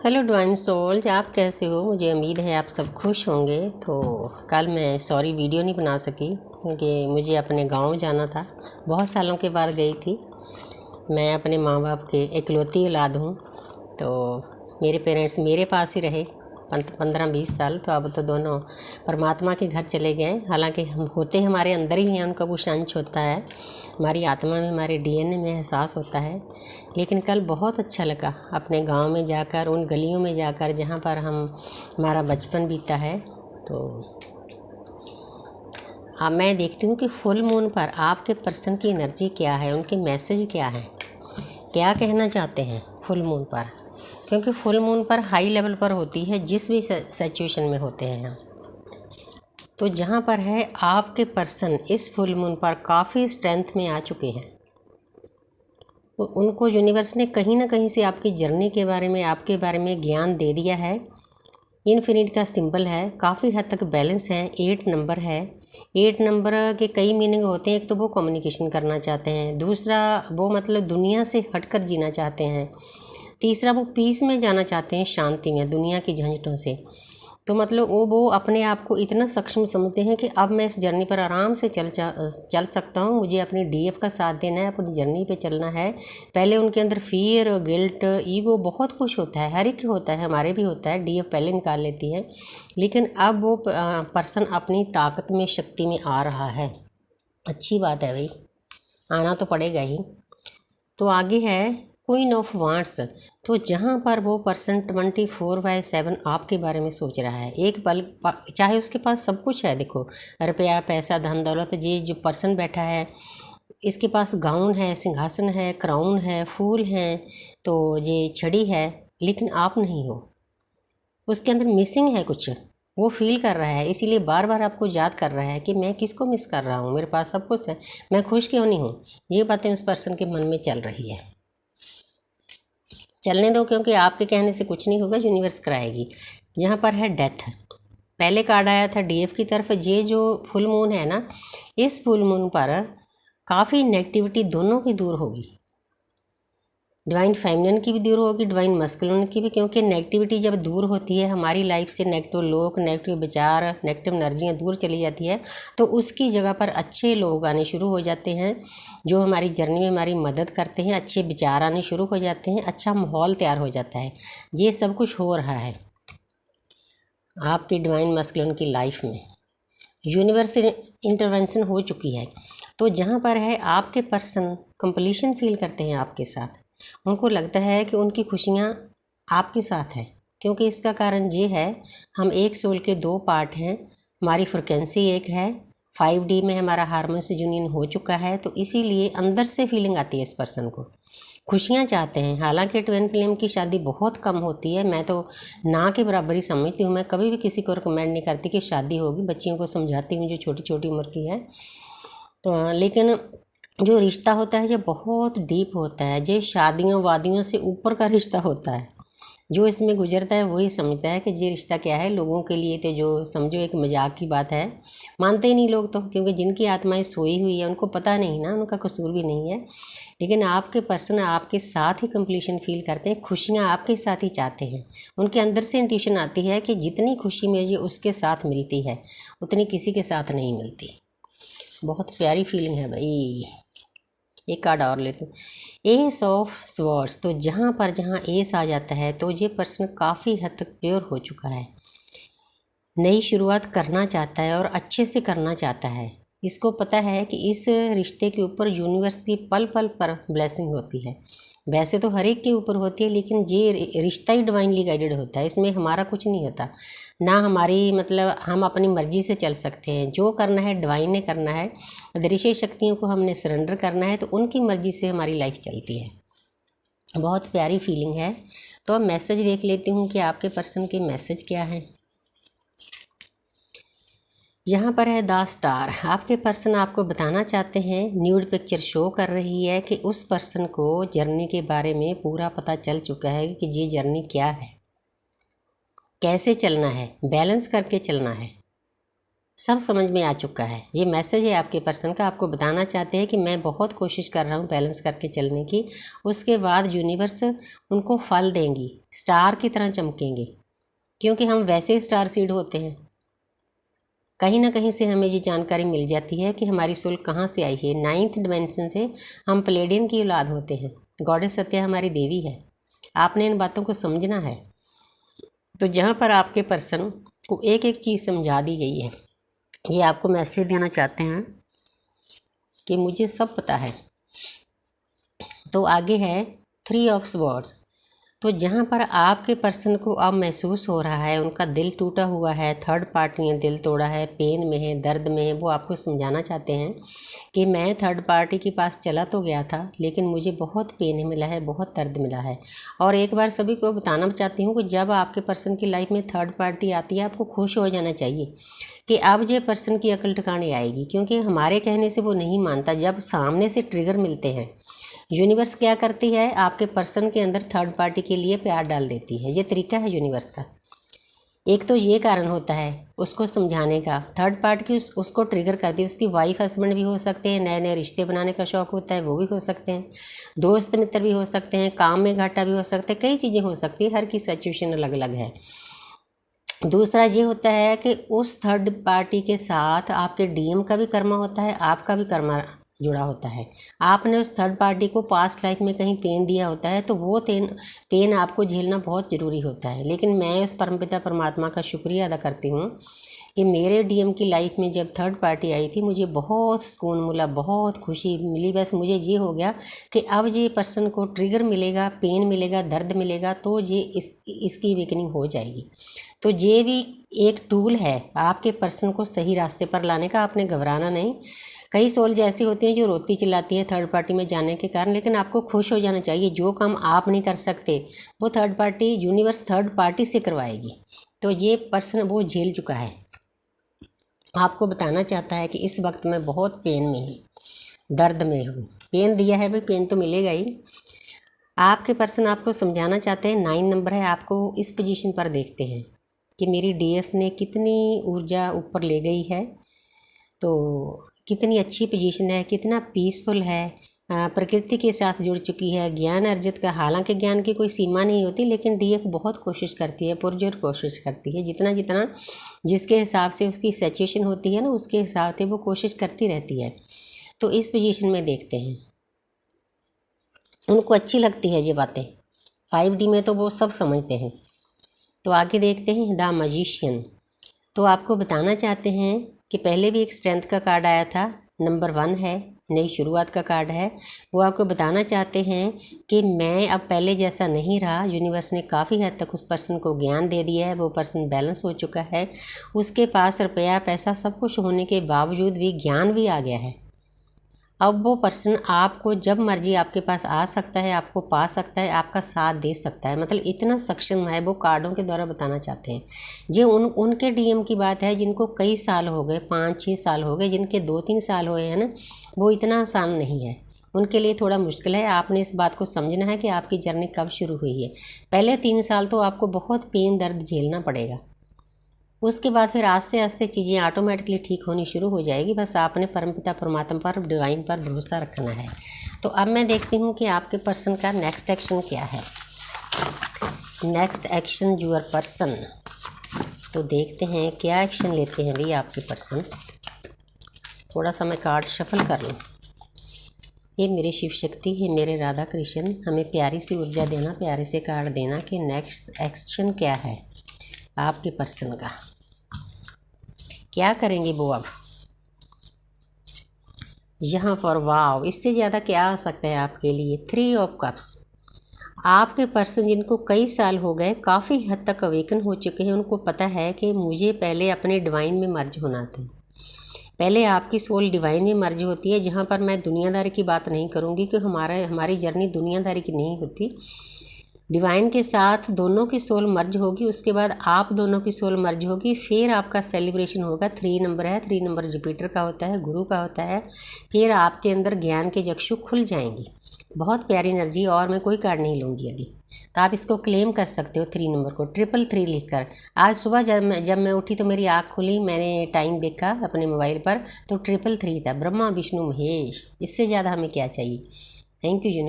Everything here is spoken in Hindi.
हेलो डिवाइन सोल्स, आप कैसे हो? मुझे उम्मीद है आप सब खुश होंगे। तो कल मैं वीडियो नहीं बना सकी क्योंकि मुझे अपने गांव जाना था। बहुत सालों के बाद गई थी। मैं अपने माँ बाप के इकलौती औलाद हूँ, तो मेरे पेरेंट्स मेरे पास ही रहे 15-20 साल। तो अब तो दोनों परमात्मा के घर चले गए। हालांकि हम होते हमारे अंदर ही हैं, उनका कुछ अंश होता है हमारी आत्मा में, हमारे डीएनए में एहसास होता है। लेकिन कल बहुत अच्छा लगा अपने गांव में जाकर, उन गलियों में जाकर जहां पर हमारा बचपन बीता है। तो अब मैं देखती हूँ कि फुल मून पर आपके पर्सन की एनर्जी क्या है, उनके मैसेज क्या है, क्या कहना चाहते हैं फुल मून पर। क्योंकि फुल मून पर हाई लेवल पर होती है, जिस भी सिचुएशन में होते हैं हम। तो जहाँ पर है आपके पर्सन इस फुल मून पर काफ़ी स्ट्रेंथ में आ चुके हैं। तो उनको यूनिवर्स ने कहीं ना कहीं से आपकी जर्नी के बारे में, आपके बारे में ज्ञान दे दिया है। इन्फिनिट का सिंबल है, काफ़ी हद तक बैलेंस है। 8 नंबर है। 8 नंबर के कई मीनिंग होते हैं। एक तो वो कम्युनिकेशन करना चाहते हैं, दूसरा वो मतलब दुनिया से हटकर जीना चाहते हैं, तीसरा वो पीस में जाना चाहते हैं, शांति में, दुनिया की झंझटों से। तो मतलब वो अपने आप को इतना सक्षम समझते हैं कि अब मैं इस जर्नी पर आराम से चल सकता हूँ। मुझे अपनी डीएफ का साथ देना है, अपनी जर्नी पे चलना है। पहले उनके अंदर फियर, गिल्ट, ईगो बहुत कुछ होता है, हर एक की होता है, हमारे भी होता है। डीएफ पहले निकाल लेती है। लेकिन अब वो पर्सन अपनी ताकत में, शक्ति में आ रहा है। अच्छी बात है भाई, आना तो पड़ेगा ही। तो आगे है क्वीन ऑफ वांट्स। तो जहाँ पर वो पर्सन 24/7 आपके बारे में सोच रहा है। एक पल, चाहे उसके पास सब कुछ है, देखो रुपया, पैसा, धन दौलत, ये जो पर्सन बैठा है इसके पास गाउन है, सिंहासन है, क्राउन है, फूल हैं, तो ये छड़ी है, लेकिन आप नहीं हो। उसके अंदर मिसिंग है कुछ, वो फील कर रहा है, इसीलिए बार बार आपको याद कर रहा है कि मैं किसको मिस कर रहा हूँ, मेरे पास सब कुछ है, मैं खुश क्यों नहीं हूँ। ये बातें उस पर्सन के मन में चल रही है। चलने दो, क्योंकि आपके कहने से कुछ नहीं होगा, यूनिवर्स कराएगी। यहाँ पर है डेथ। पहले कार्ड आया था डीएफ की तरफ। ये जो फुल मून है ना, इस फुल मून पर काफ़ी नेगेटिविटी दोनों की दूर होगी। डिवाइन फेमिनिन की भी दूर होगी, डिवाइन मस्कुलिन की भी। क्योंकि नेगेटिविटी जब दूर होती है हमारी लाइफ से, नेगेटिव लोग, नेगेटिव विचार, नेगेटिव एनर्जियाँ दूर चली जाती है, तो उसकी जगह पर अच्छे लोग आने शुरू हो जाते हैं जो हमारी जर्नी में हमारी मदद करते हैं। अच्छे विचार आने शुरू हो जाते हैं, अच्छा माहौल तैयार हो जाता है। ये सब कुछ हो रहा है आपकी डिवाइन मस्कुलिन की लाइफ में। यूनिवर्स इंटरवेंशन हो चुकी है। तो जहाँ पर है आपके पर्सन कंप्लीशन फील करते हैं आपके साथ। उनको लगता है कि उनकी खुशियाँ आपके साथ है। क्योंकि इसका कारण ये है, हम एक सोल के 2 पार्ट हैं, हमारी फ्रिक्वेंसी एक है, 5D में हमारा हार्मोनियस यूनियन हो चुका है। तो इसीलिए अंदर से फीलिंग आती है इस पर्सन को, खुशियाँ चाहते हैं। हालांकि ट्विन फ्लेम की शादी बहुत कम होती है, मैं तो ना के बराबर ही समझती हूँ। मैं कभी भी किसी को रिकमेंड नहीं करती कि शादी होगी, बच्चियों को समझाती हूँ जो छोटी छोटी उम्र की है। तो लेकिन जो रिश्ता होता है ये बहुत डीप होता है, ये शादियों वादियों से ऊपर का रिश्ता होता है। जो इसमें गुजरता है वही समझता है कि ये रिश्ता क्या है। लोगों के लिए तो जो समझो एक मजाक की बात है, मानते ही नहीं लोग तो, क्योंकि जिनकी आत्माएं सोई हुई है उनको पता नहीं ना, उनका कसूर भी नहीं है। लेकिन आपके पर्सन आपके साथ ही कंप्लीशन फील करते हैं, खुशियाँ आपके साथ ही चाहते हैं। उनके अंदर से इंट्यूशन आती है कि जितनी खुशी मुझे उसके साथ मिलती है उतनी किसी के साथ नहीं मिलती। बहुत प्यारी फीलिंग है भाई। एक कार्ड और लेते हैं, एस ऑफ स्वॉर्ड्स। तो जहाँ एस आ जाता है तो ये पर्सन काफ़ी हद तक प्योर हो चुका है, नई शुरुआत करना चाहता है और अच्छे से करना चाहता है। इसको पता है कि इस रिश्ते के ऊपर यूनिवर्स की पल पल पर ब्लेसिंग होती है। वैसे तो हर एक के ऊपर होती है, लेकिन ये रिश्ता ही डिवाइनली गाइडेड होता है, इसमें हमारा कुछ नहीं होता ना। हमारी मतलब हम अपनी मर्जी से चल सकते हैं, जो करना है डिवाइन ने करना है, अदृश्य शक्तियों को हमने सरेंडर करना है, तो उनकी मर्जी से हमारी लाइफ चलती है। बहुत प्यारी फीलिंग है। तो अब मैसेज देख लेती हूँ कि आपके पर्सन के मैसेज क्या हैं। यहाँ पर है द स्टार। आपके पर्सन आपको बताना चाहते हैं, न्यूड पिक्चर शो कर रही है कि उस पर्सन को जर्नी के बारे में पूरा पता चल चुका है कि ये जर्नी क्या है, कैसे चलना है, बैलेंस करके चलना है, सब समझ में आ चुका है। ये मैसेज है आपके पर्सन का, आपको बताना चाहते हैं कि मैं बहुत कोशिश कर रहा हूँ बैलेंस करके चलने की। उसके बाद यूनिवर्स उनको फल देंगी, स्टार की तरह चमकेंगे, क्योंकि हम वैसे स्टार सीड होते हैं। कहीं ना कहीं से हमें ये जानकारी मिल जाती है कि हमारी सोल कहाँ से आई है। 9th डिमेंशन से हम प्लेडियन की औलाद होते हैं। गॉडेस सत्या हमारी देवी है। आपने इन बातों को समझना है। तो जहाँ पर आपके पर्सन को एक एक चीज़ समझा दी गई है, ये आपको मैसेज देना चाहते हैं कि मुझे सब पता है। तो आगे है 3 ऑफ स्वॉर्ड्स। तो जहाँ पर आपके पर्सन को अब महसूस हो रहा है उनका दिल टूटा हुआ है, थर्ड पार्टी ने दिल तोड़ा है, पेन में है, दर्द में है, वो आपको समझाना चाहते हैं कि मैं थर्ड पार्टी के पास चला तो गया था, लेकिन मुझे बहुत पेन मिला है, बहुत दर्द मिला है। और एक बार सभी को बताना चाहती हूँ कि जब आपके पर्सन की लाइफ में थर्ड पार्टी आती है, आपको खुश हो जाना चाहिए कि अब ये पर्सन की अकल ठिकाने आएगी, क्योंकि हमारे कहने से वो नहीं मानता। जब सामने से ट्रिगर मिलते हैं, यूनिवर्स क्या करती है, आपके पर्सन के अंदर थर्ड पार्टी के लिए प्यार डाल देती है। ये तरीका है यूनिवर्स का। एक तो ये कारण होता है उसको समझाने का, थर्ड पार्टी की उसको ट्रिगर करती है। उसकी वाइफ हस्बैंड भी हो सकते हैं, नए नए रिश्ते बनाने का शौक़ होता है, वो भी हो सकते हैं, दोस्त मित्र भी हो सकते हैं, काम में घाटा भी हो सकता है, कई चीज़ें हो सकती है, हर की सिचुएशन अलग अलग है। दूसरा ये होता है कि उस थर्ड पार्टी के साथ आपके डीएम का भी कर्मा होता है, आपका भी कर्मा जुड़ा होता है। आपने उस थर्ड पार्टी को पास्ट लाइफ में कहीं पेन दिया होता है, तो वो पेन आपको झेलना बहुत ज़रूरी होता है। लेकिन मैं उस परमपिता परमात्मा का शुक्रिया अदा करती हूँ कि मेरे डीएम की लाइफ में जब थर्ड पार्टी आई थी, मुझे बहुत सुकून मिला, बहुत खुशी मिली। बस मुझे ये हो गया कि अब ये पर्सन को ट्रिगर मिलेगा, पेन मिलेगा, दर्द मिलेगा, तो ये इसकी वीकनिंग हो जाएगी। तो ये भी एक टूल है आपके पर्सन को सही रास्ते पर लाने का। आपने घबराना नहीं। कई सोल जैसी होती हैं जो रोती चिल्लाती है थर्ड पार्टी में जाने के कारण, लेकिन आपको खुश हो जाना चाहिए। जो काम आप नहीं कर सकते वो third party, universe third party से करवाएगी। तो ये पर्सन वो झेल चुका है, आपको बताना चाहता है कि इस वक्त मैं बहुत पेन में हूँ, दर्द में हूँ। पेन दिया है भाई, पेन तो मिलेगा ही। आपके पर्सन आपको समझाना चाहते हैं, 9 नंबर है। आपको इस पोजीशन पर देखते हैं कि मेरी डीएफ ने कितनी ऊर्जा ऊपर ले गई है, तो कितनी अच्छी पोजीशन है, कितना पीसफुल है, प्रकृति के साथ जुड़ चुकी है, ज्ञान अर्जित का। हालांकि ज्ञान की कोई सीमा नहीं होती, लेकिन डीएफ बहुत कोशिश करती है, पुरजोर कोशिश करती है। जितना जितना जिसके हिसाब से उसकी सिचुएशन होती है ना, उसके हिसाब से वो कोशिश करती रहती है। तो इस पोजीशन में देखते हैं, उनको अच्छी लगती है ये बातें। 5D में तो वो सब समझते हैं। तो आगे देखते हैं द मैजिशियन। तो आपको बताना चाहते हैं कि पहले भी एक स्ट्रेंथ का कार्ड आया था, नंबर 1 है, नई शुरुआत का कार्ड है। वो आपको बताना चाहते हैं कि मैं अब पहले जैसा नहीं रहा। यूनिवर्स ने काफ़ी हद तक उस पर्सन को ज्ञान दे दिया है, वो पर्सन बैलेंस हो चुका है। उसके पास रुपया पैसा सब कुछ होने के बावजूद भी ज्ञान भी आ गया है। अब वो पर्सन आपको जब मर्जी आपके पास आ सकता है, आपको पा सकता है, आपका साथ दे सकता है। मतलब इतना सक्षम है, वो कार्डों के द्वारा बताना चाहते हैं। जो उनके डीएम की बात है जिनको कई साल हो गए, 5-6 साल हो गए, जिनके 2-3 साल हुए हैं ना, वो इतना आसान नहीं है, उनके लिए थोड़ा मुश्किल है। आपने इस बात को समझना है कि आपकी जर्नी कब शुरू हुई है। पहले 3 साल तो आपको बहुत पेन दर्द झेलना पड़ेगा, उसके बाद फिर आस्ते आस्ते चीज़ें ऑटोमेटिकली ठीक होनी शुरू हो जाएगी। बस आपने परमपिता परमात्मा पर, डिवाइन पर भरोसा रखना है। तो अब मैं देखती हूँ कि आपके पर्सन का नेक्स्ट एक्शन क्या है। Next action your person. तो देखते हैं क्या एक्शन लेते हैं भाई आपके पर्सन। थोड़ा सा मैं कार्ड शफल कर लूँ। ये मेरी शिव शक्ति है, मेरे राधा कृष्ण, हमें प्यारी सी ऊर्जा देना, प्यारे से कार्ड देना कि नेक्स्ट एक्शन क्या है आपके पर्सन का, क्या करेंगे वो अब यहाँ पर। वाव, इससे ज़्यादा क्या आ सकता है आपके लिए। 3 ऑफ कप्स। आपके पर्सन जिनको कई साल हो गए, काफ़ी हद तक अवेकन हो चुके हैं। उनको पता है कि मुझे पहले अपने डिवाइन में मर्ज होना था। पहले आपकी सोल डिवाइन में मर्ज होती है, जहाँ पर मैं दुनियादारी की बात नहीं करूँगी कि हमारी जर्नी दुनियादारी की नहीं होती। डिवाइन के साथ दोनों की सोल मर्ज होगी, उसके बाद आप दोनों की सोल मर्ज होगी, फिर आपका सेलिब्रेशन होगा। 3 नंबर है, 3 नंबर जुपिटर का होता है, गुरु का होता है। फिर आपके अंदर ज्ञान के चक्षु खुल जाएंगी। बहुत प्यारी एनर्जी, और मैं कोई कार्ड नहीं लूँगी अभी। तो आप इसको क्लेम कर सकते हो 3 नंबर को 333 लिखकर। आज सुबह जब मैं उठी तो मेरी आँख खुली, मैंने टाइम देखा अपने मोबाइल पर तो 333 था। ब्रह्मा विष्णु महेश, इससे ज़्यादा हमें क्या चाहिए। Thank you universe.